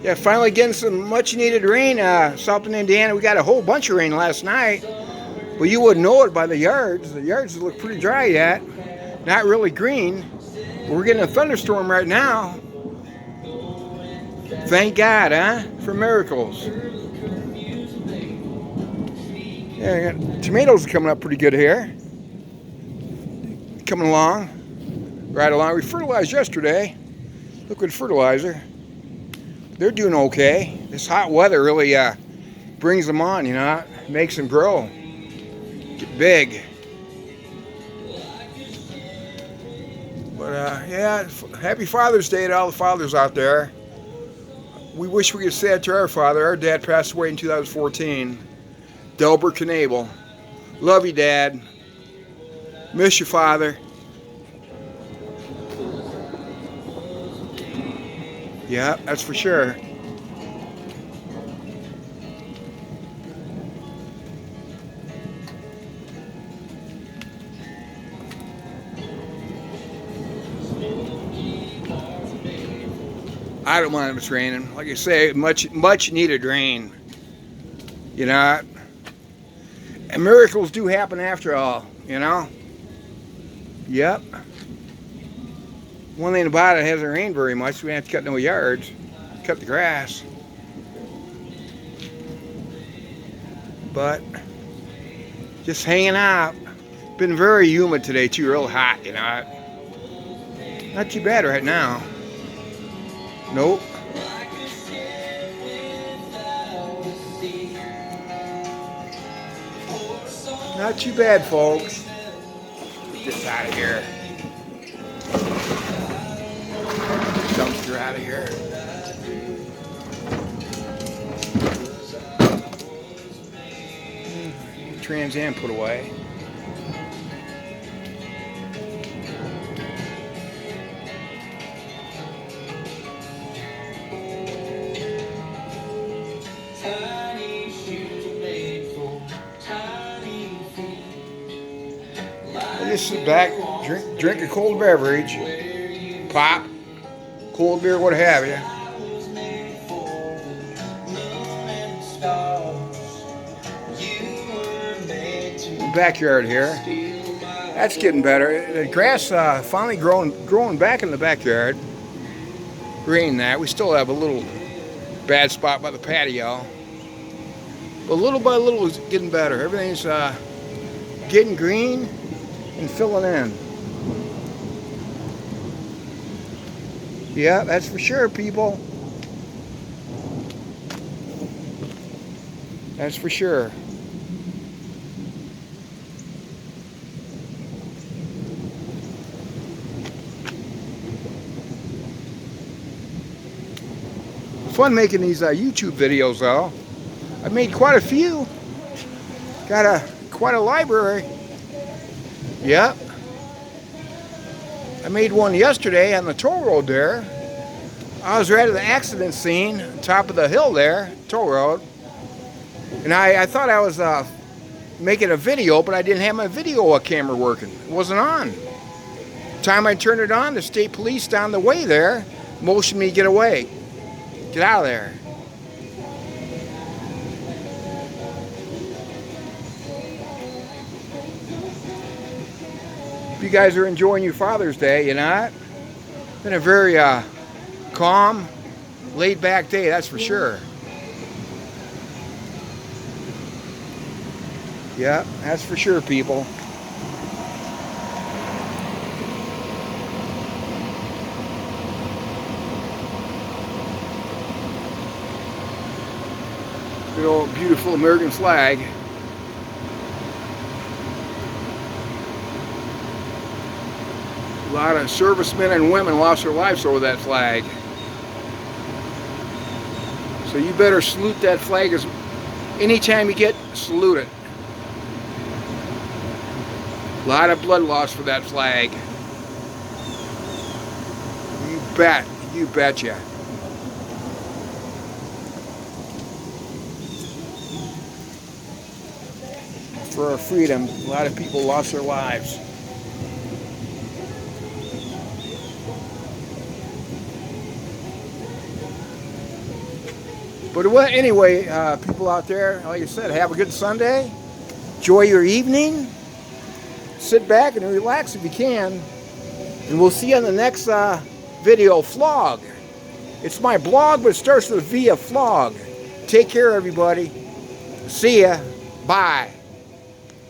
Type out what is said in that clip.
Yeah, finally getting some much needed rain. Southern Indiana, we got a whole bunch of rain last night. But you wouldn't know it by the yards. The yards look pretty dry yet. Not really green. But we're getting a thunderstorm right now. Thank God, huh? For miracles. Yeah, tomatoes are coming up pretty good here. Coming along. Right along. We fertilized yesterday. Liquid fertilizer. They're doing okay. This hot weather really brings them on, you know. Makes them grow. Get big. But yeah, happy Father's Day to all the fathers out there. We wish we could say that to our father. Our dad passed away in 2014. Delbert Knable. Love you, Dad. Miss your father. Yeah, that's for sure. I don't mind if it's raining. Like I say, much needed rain. You know, and miracles do happen after all, you know. Yep. One thing about it, hasn't rained very much. We have to cut no yards, cut the grass. But just hanging out. Been very humid today too, real hot, you know. Not too bad right now. Nope. Not too bad, folks. Get this out of here. Dumpster out of here. Trans Am put away. Just sit back, drink a cold beverage, pop, cold beer, what have you. Backyard here. That's getting better. The grass finally growing back in the backyard. Rain that. We still have a little bad spot by the patio. But little by little it's getting better. Everything's getting green and filling in. Yeah, that's for sure, people. That's for sure. Fun making these YouTube videos, though. I've made quite a few. Got quite a library. Yep. I made one yesterday on the toll road there. I was right at the accident scene, top of the hill there, toll road. And I thought I was making a video, but I didn't have my video camera working. It wasn't on. Time I turned it on, the state police down the way there motioned me to get away. Get out of there. You guys are enjoying your Father's Day, you know. Been a very calm, laid-back day, that's for sure. Yeah, that's for sure, people. Good old beautiful American flag. A lot of servicemen and women lost their lives over that flag. So you better salute that flag anytime you get, salute it. A lot of blood loss for that flag. You bet. You betcha. For our freedom, a lot of people lost their lives. But anyway, people out there, like I said, have a good Sunday. Enjoy your evening. Sit back and relax if you can. And we'll see you on the next video vlog. It's my blog, but it starts with a V, a vlog. Take care, everybody. See ya. Bye.